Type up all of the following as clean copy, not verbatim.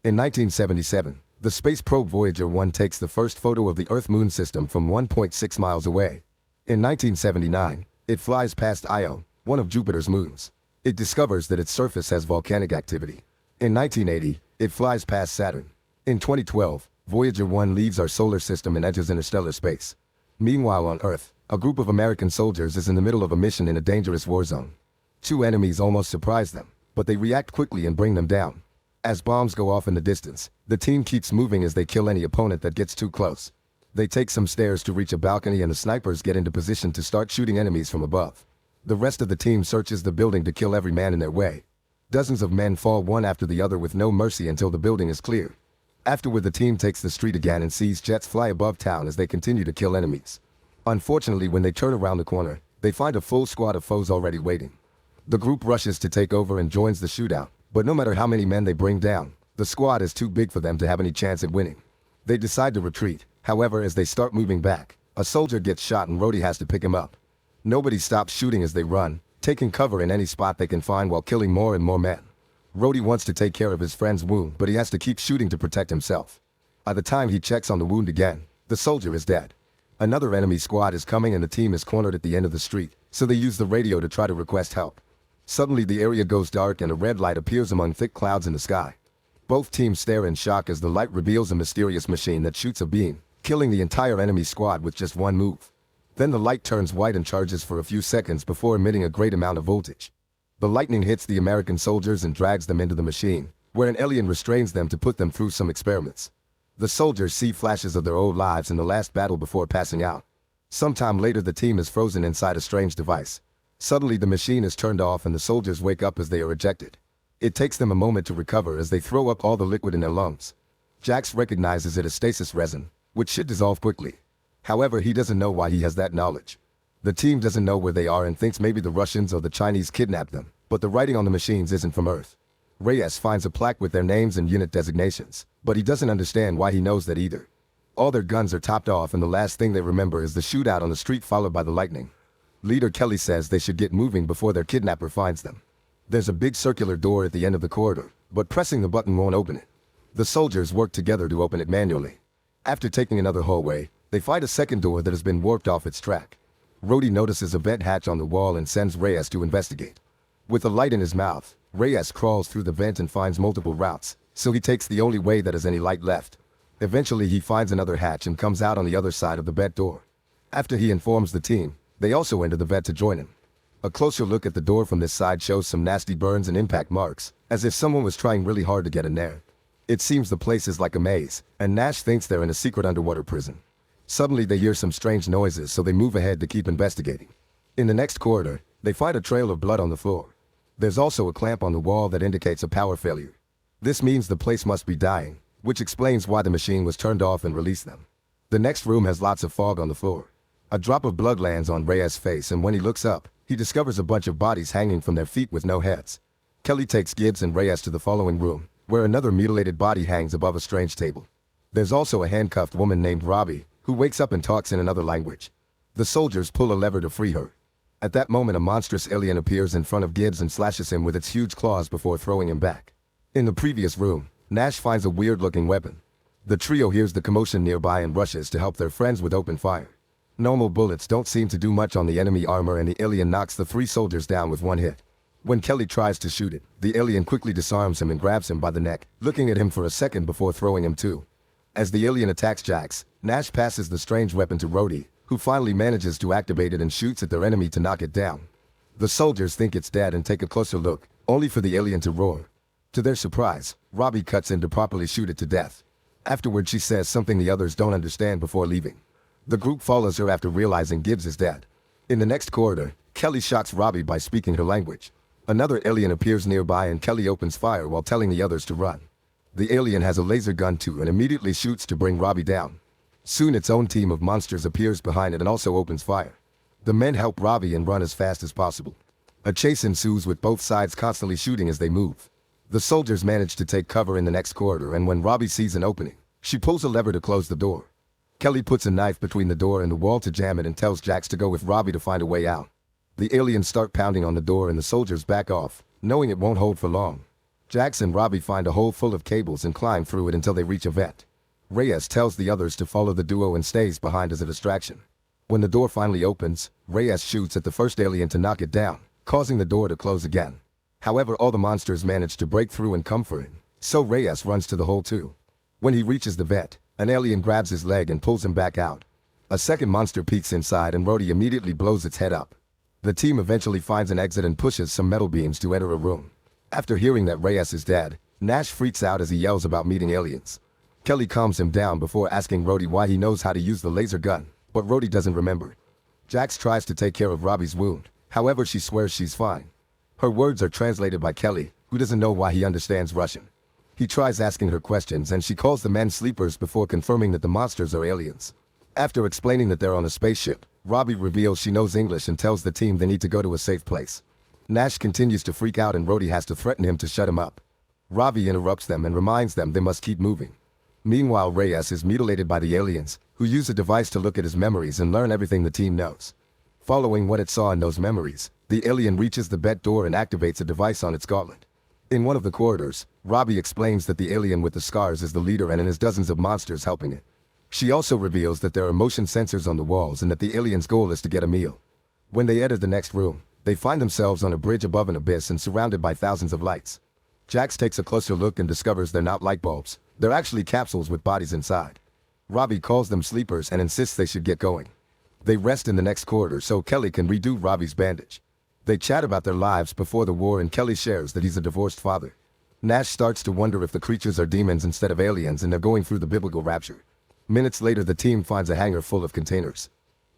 In 1977, the space probe Voyager 1 takes the first photo of the Earth-Moon system from 1.6 miles away. In 1979, it flies past Io, one of Jupiter's moons. It discovers that its surface has volcanic activity. In 1980, it flies past Saturn. In 2012, Voyager 1 leaves our solar system and enters interstellar space. Meanwhile on Earth, a group of American soldiers is in the middle of a mission in a dangerous war zone. Two enemies almost surprise them, but they react quickly and bring them down. As bombs go off in the distance, the team keeps moving as they kill any opponent that gets too close. They take some stairs to reach a balcony and the snipers get into position to start shooting enemies from above. The rest of the team searches the building to kill every man in their way. Dozens of men fall one after the other with no mercy until the building is cleared. Afterward, the team takes the street again and sees jets fly above town as they continue to kill enemies. Unfortunately, when they turn around the corner, they find a full squad of foes already waiting. The group rushes to take over and joins the shootout, but no matter how many men they bring down, the squad is too big for them to have any chance at winning. They decide to retreat. However, as they start moving back, a soldier gets shot and Rhodey has to pick him up. Nobody stops shooting as they run, taking cover in any spot they can find while killing more and more men. Rhodey wants to take care of his friend's wound, but he has to keep shooting to protect himself. By the time he checks on the wound again, the soldier is dead. Another enemy squad is coming and the team is cornered at the end of the street, so they use the radio to try to request help. Suddenly the area goes dark and a red light appears among thick clouds in the sky. Both teams stare in shock as the light reveals a mysterious machine that shoots a beam, killing the entire enemy squad with just one move. Then the light turns white and charges for a few seconds before emitting a great amount of voltage. The lightning hits the American soldiers and drags them into the machine, where an alien restrains them to put them through some experiments. The soldiers see flashes of their old lives in the last battle before passing out. Sometime later the team is frozen inside a strange device. Suddenly the machine is turned off and the soldiers wake up as they are ejected. It takes them a moment to recover as they throw up all the liquid in their lungs. Jax recognizes it as stasis resin, which should dissolve quickly. However, he doesn't know why he has that knowledge. The team doesn't know where they are and thinks maybe the Russians or the Chinese kidnapped them, but the writing on the machines isn't from Earth. Reyes finds a plaque with their names and unit designations, but he doesn't understand why he knows that either. All their guns are topped off and the last thing they remember is the shootout on the street followed by the lightning. Leader Kelly says they should get moving before their kidnapper finds them. There's a big circular door at the end of the corridor, but pressing the button won't open it. The soldiers work together to open it manually. After taking another hallway, they find a second door that has been warped off its track. Rhodey notices a vent hatch on the wall and sends Reyes to investigate. With a light in his mouth, Reyes crawls through the vent and finds multiple routes, so he takes the only way that has any light left. Eventually he finds another hatch and comes out on the other side of the vent door. After he informs the team, they also enter the vent to join him. A closer look at the door from this side shows some nasty burns and impact marks, as if someone was trying really hard to get in there. It seems the place is like a maze, and Nash thinks they're in a secret underwater prison. Suddenly they hear some strange noises, so they move ahead to keep investigating. In the next corridor, they find a trail of blood on the floor. There's also a clamp on the wall that indicates a power failure. This means the place must be dying, which explains why the machine was turned off and released them. The next room has lots of fog on the floor. A drop of blood lands on Reyes' face, and when he looks up, he discovers a bunch of bodies hanging from their feet with no heads. Kelly takes Gibbs and Reyes to the following room, where another mutilated body hangs above a strange table. There's also a handcuffed woman named Robbie, who wakes up and talks in another language. The soldiers pull a lever to free her. At that moment, a monstrous alien appears in front of Gibbs and slashes him with its huge claws before throwing him back. In the previous room, Nash finds a weird-looking weapon. The trio hears the commotion nearby and rushes to help their friends with open fire. Normal bullets don't seem to do much on the enemy armor and the alien knocks the three soldiers down with one hit. When Kelly tries to shoot it, the alien quickly disarms him and grabs him by the neck, looking at him for a second before throwing him too. As the alien attacks Jax, Nash passes the strange weapon to Rhodey, who finally manages to activate it and shoots at their enemy to knock it down. The soldiers think it's dead and take a closer look, only for the alien to roar. To their surprise, Robbie cuts in to properly shoot it to death. Afterward, she says something the others don't understand before leaving. The group follows her after realizing Gibbs is dead. In the next corridor, Kelly shocks Robbie by speaking her language. Another alien appears nearby and Kelly opens fire while telling the others to run. The alien has a laser gun too and immediately shoots to bring Robbie down. Soon its own team of monsters appears behind it and also opens fire. The men help Robbie and run as fast as possible. A chase ensues with both sides constantly shooting as they move. The soldiers manage to take cover in the next corridor, and when Robbie sees an opening, she pulls a lever to close the door. Kelly puts a knife between the door and the wall to jam it and tells Jax to go with Robbie to find a way out. The aliens start pounding on the door and the soldiers back off, knowing it won't hold for long. Jax and Robbie find a hole full of cables and climb through it until they reach a vent. Reyes tells the others to follow the duo and stays behind as a distraction. When the door finally opens, Reyes shoots at the first alien to knock it down, causing the door to close again. However, all the monsters manage to break through and come for him, so Reyes runs to the hole too. When he reaches the vent, an alien grabs his leg and pulls him back out. A second monster peeks inside and Rhodey immediately blows its head up. The team eventually finds an exit and pushes some metal beams to enter a room. After hearing that Reyes is dead, Nash freaks out as he yells about meeting aliens. Kelly calms him down before asking Rhodey why he knows how to use the laser gun, but Rhodey doesn't remember. Jax tries to take care of Robbie's wound, however she swears she's fine. Her words are translated by Kelly, who doesn't know why he understands Russian. He tries asking her questions and she calls the men sleepers before confirming that the monsters are aliens. After explaining that they're on a spaceship, Robbie reveals she knows English and tells the team they need to go to a safe place. Nash continues to freak out and Rhodey has to threaten him to shut him up. Robbie interrupts them and reminds them they must keep moving. Meanwhile, Reyes is mutilated by the aliens, who use a device to look at his memories and learn everything the team knows. Following what it saw in those memories, the alien reaches the bed door and activates a device on its gauntlet. In one of the corridors, Robbie explains that the alien with the scars is the leader and has dozens of monsters helping it. She also reveals that there are motion sensors on the walls and that the alien's goal is to get a meal. When they enter the next room, they find themselves on a bridge above an abyss and surrounded by thousands of lights. Jax takes a closer look and discovers they're not light bulbs. They're actually capsules with bodies inside. Robbie calls them sleepers and insists they should get going. They rest in the next corridor so Kelly can redo Robbie's bandage. They chat about their lives before the war and Kelly shares that he's a divorced father. Nash starts to wonder if the creatures are demons instead of aliens and they're going through the biblical rapture. Minutes later, the team finds a hangar full of containers.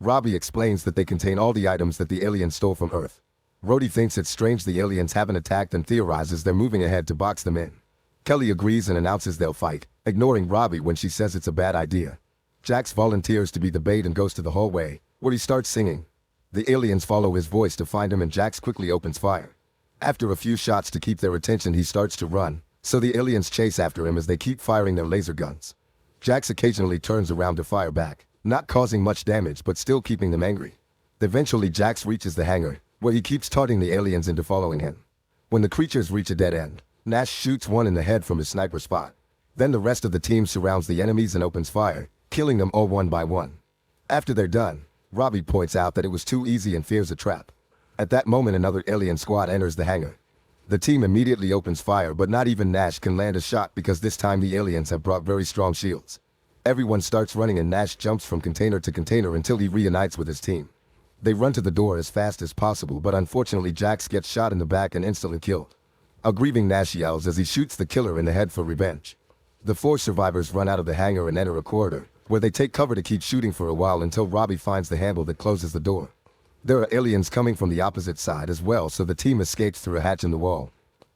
Robbie explains that they contain all the items that the aliens stole from Earth. Rhodey thinks it's strange the aliens haven't attacked and theorizes they're moving ahead to box them in. Kelly agrees and announces they'll fight, ignoring Robbie when she says it's a bad idea. Jax volunteers to be the bait and goes to the hallway, where he starts singing. The aliens follow his voice to find him and Jax quickly opens fire. After a few shots to keep their attention, he starts to run, so the aliens chase after him as they keep firing their laser guns. Jax occasionally turns around to fire back, not causing much damage but still keeping them angry. Eventually, Jax reaches the hangar, where he keeps taunting the aliens into following him. When the creatures reach a dead end, Nash shoots one in the head from his sniper spot. Then the rest of the team surrounds the enemies and opens fire, killing them all one by one. After they're done, Robbie points out that it was too easy and fears a trap. At that moment, another alien squad enters the hangar. The team immediately opens fire, but not even Nash can land a shot because this time the aliens have brought very strong shields. Everyone starts running and Nash jumps from container to container until he reunites with his team. They run to the door as fast as possible, but unfortunately Jax gets shot in the back and instantly killed. A grieving Nash yells as he shoots the killer in the head for revenge. The 4 survivors run out of the hangar and enter a corridor, where they take cover to keep shooting for a while until Robbie finds the handle that closes the door. There are aliens coming from the opposite side as well, so the team escapes through a hatch in the wall.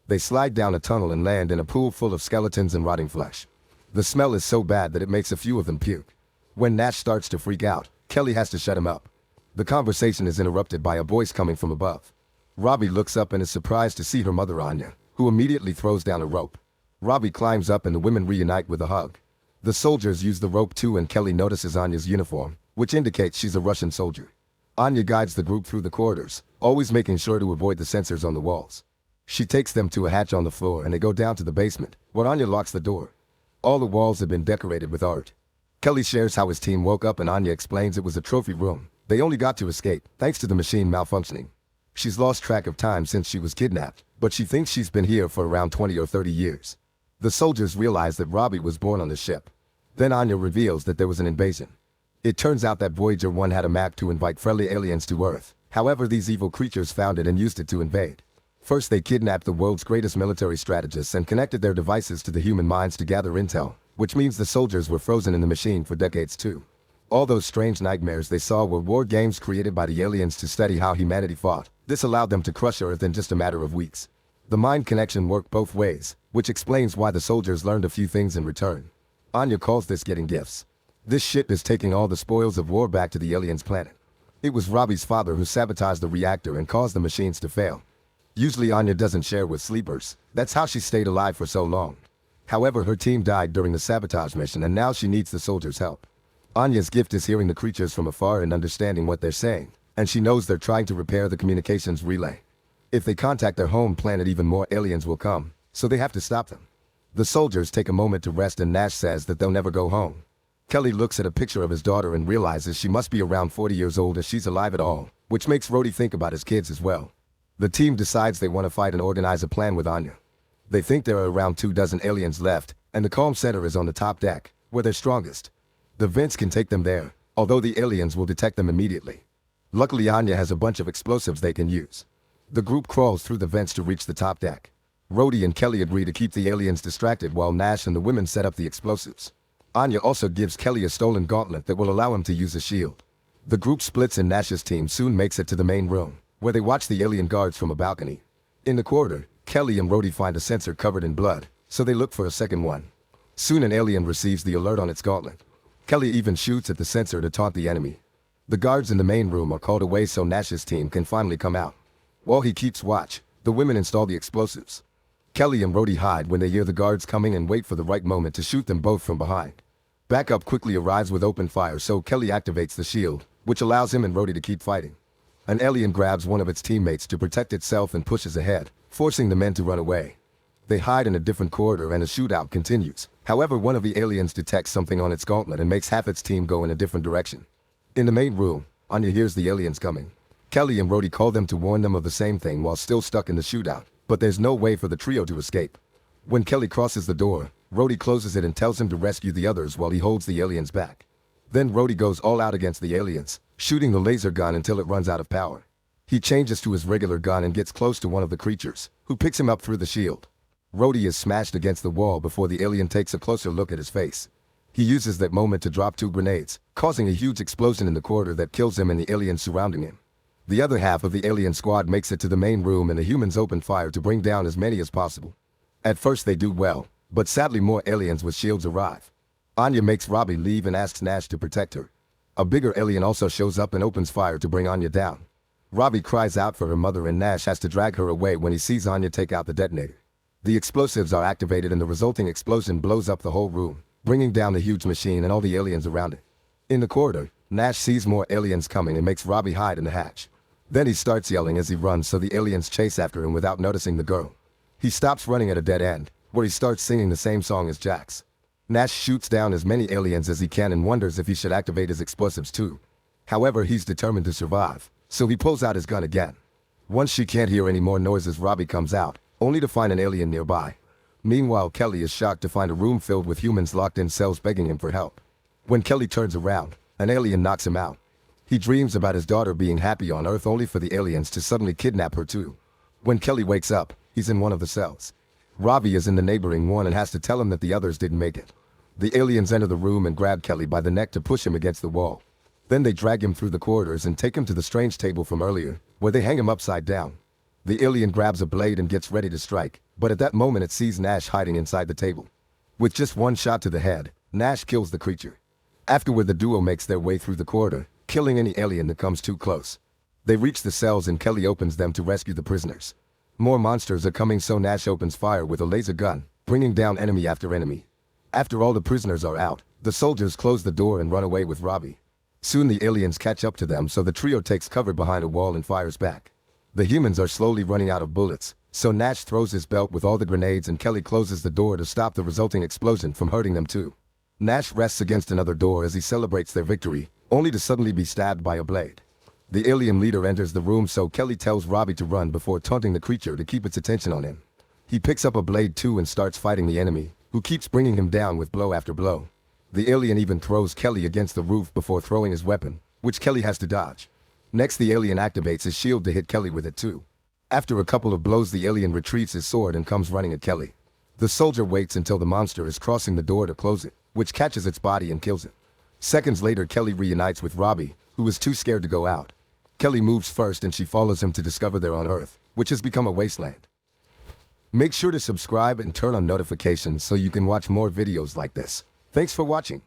They slide down a tunnel and land in a pool full of skeletons and rotting flesh. The smell is so bad that it makes a few of them puke. When Nash starts to freak out, Kelly has to shut him up. The conversation is interrupted by a voice coming from above. Robbie looks up and is surprised to see her mother Anya, who immediately throws down a rope. Robbie climbs up and the women reunite with a hug. The soldiers use the rope too and Kelly notices Anya's uniform, which indicates she's a Russian soldier. Anya guides the group through the corridors, always making sure to avoid the sensors on the walls. She takes them to a hatch on the floor and they go down to the basement, where Anya locks the door. All the walls have been decorated with art. Kelly shares how his team woke up and Anya explains it was a trophy room. They only got to escape, thanks to the machine malfunctioning. She's lost track of time since she was kidnapped, but she thinks she's been here for around 20 or 30 years. The soldiers realize that Robbie was born on the ship. Then Anya reveals that there was an invasion. It turns out that Voyager 1 had a map to invite friendly aliens to Earth. However, these evil creatures found it and used it to invade. First, they kidnapped the world's greatest military strategists and connected their devices to the human minds to gather intel, which means the soldiers were frozen in the machine for decades too. All those strange nightmares they saw were war games created by the aliens to study how humanity fought. This allowed them to crush Earth in just a matter of weeks. The mind connection worked both ways, which explains why the soldiers learned a few things in return. Anya calls this getting gifts. This ship is taking all the spoils of war back to the aliens' planet. It was Robbie's father who sabotaged the reactor and caused the machines to fail. Usually Anya doesn't share with sleepers. That's how she stayed alive for so long. However, her team died during the sabotage mission and now she needs the soldiers' help. Anya's gift is hearing the creatures from afar and understanding what they're saying, and she knows they're trying to repair the communications relay. If they contact their home planet, even more aliens will come, so they have to stop them. The soldiers take a moment to rest and Nash says that they'll never go home. Kelly looks at a picture of his daughter and realizes she must be around 40 years old if she's alive at all, which makes Rhodey think about his kids as well. The team decides they want to fight and organize a plan with Anya. They think there are around 24 aliens left, and the comm center is on the top deck, where they're strongest. The vents can take them there, although the aliens will detect them immediately. Luckily Anya has a bunch of explosives they can use. The group crawls through the vents to reach the top deck. Rhodey and Kelly agree to keep the aliens distracted while Nash and the women set up the explosives. Anya also gives Kelly a stolen gauntlet that will allow him to use a shield. The group splits and Nash's team soon makes it to the main room, where they watch the alien guards from a balcony. In the corridor, Kelly and Rhodey find a sensor covered in blood, so they look for a second one. Soon an alien receives the alert on its gauntlet. Kelly even shoots at the sensor to taunt the enemy. The guards in the main room are called away so Nash's team can finally come out. While he keeps watch, the women install the explosives. Kelly and Rhodey hide when they hear the guards coming and wait for the right moment to shoot them both from behind. Backup quickly arrives with open fire so Kelly activates the shield, which allows him and Rhodey to keep fighting. An alien grabs one of its teammates to protect itself and pushes ahead, forcing the men to run away. They hide in a different corridor and a shootout continues. However, one of the aliens detects something on its gauntlet and makes half its team go in a different direction. In the main room, Anya hears the aliens coming. Kelly and Rhodey call them to warn them of the same thing while still stuck in the shootout, but there's no way for the trio to escape. When Kelly crosses the door, Rhodey closes it and tells him to rescue the others while he holds the aliens back. Then Rhodey goes all out against the aliens, shooting the laser gun until it runs out of power. He changes to his regular gun and gets close to one of the creatures, who picks him up through the shield. Rhodey is smashed against the wall before the alien takes a closer look at his face. He uses that moment to drop 2 grenades, causing a huge explosion in the corridor that kills him and the aliens surrounding him. The other half of the alien squad makes it to the main room and the humans open fire to bring down as many as possible. At first they do well, but sadly more aliens with shields arrive. Anya makes Robbie leave and asks Nash to protect her. A bigger alien also shows up and opens fire to bring Anya down. Robbie cries out for her mother and Nash has to drag her away when he sees Anya take out the detonator. The explosives are activated and the resulting explosion blows up the whole room, bringing down the huge machine and all the aliens around it. In the corridor, Nash sees more aliens coming and makes Robbie hide in the hatch. Then he starts yelling as he runs so the aliens chase after him without noticing the girl. He stops running at a dead end, where he starts singing the same song as Jax. Nash shoots down as many aliens as he can and wonders if he should activate his explosives too. However, he's determined to survive, so he pulls out his gun again. Once she can't hear any more noises, Robbie comes out, only to find an alien nearby. Meanwhile, Kelly is shocked to find a room filled with humans locked in cells begging him for help. When Kelly turns around, an alien knocks him out. He dreams about his daughter being happy on Earth only for the aliens to suddenly kidnap her too. When Kelly wakes up, he's in one of the cells. Robbie is in the neighboring one and has to tell him that the others didn't make it. The aliens enter the room and grab Kelly by the neck to push him against the wall. Then they drag him through the corridors and take him to the strange table from earlier, where they hang him upside down. The alien grabs a blade and gets ready to strike, but at that moment it sees Nash hiding inside the table. With just one shot to the head, Nash kills the creature. Afterward, the duo makes their way through the corridor, killing any alien that comes too close. They reach the cells and Kelly opens them to rescue the prisoners. More monsters are coming so Nash opens fire with a laser gun, bringing down enemy after enemy. After all the prisoners are out, the soldiers close the door and run away with Robbie. Soon the aliens catch up to them so the trio takes cover behind a wall and fires back. The humans are slowly running out of bullets, so Nash throws his belt with all the grenades and Kelly closes the door to stop the resulting explosion from hurting them too. Nash rests against another door as he celebrates their victory, only to suddenly be stabbed by a blade. The alien leader enters the room so Kelly tells Robbie to run before taunting the creature to keep its attention on him. He picks up a blade too and starts fighting the enemy, who keeps bringing him down with blow after blow. The alien even throws Kelly against the roof before throwing his weapon, which Kelly has to dodge. Next, the alien activates his shield to hit Kelly with it too. After a couple of blows, the alien retrieves his sword and comes running at Kelly. The soldier waits until the monster is crossing the door to close it, which catches its body and kills it. Seconds later, Kelly reunites with Robbie, who is too scared to go out. Kelly moves first and she follows him to discover they're on Earth, which has become a wasteland. Make sure to subscribe and turn on notifications so you can watch more videos like this. Thanks for watching.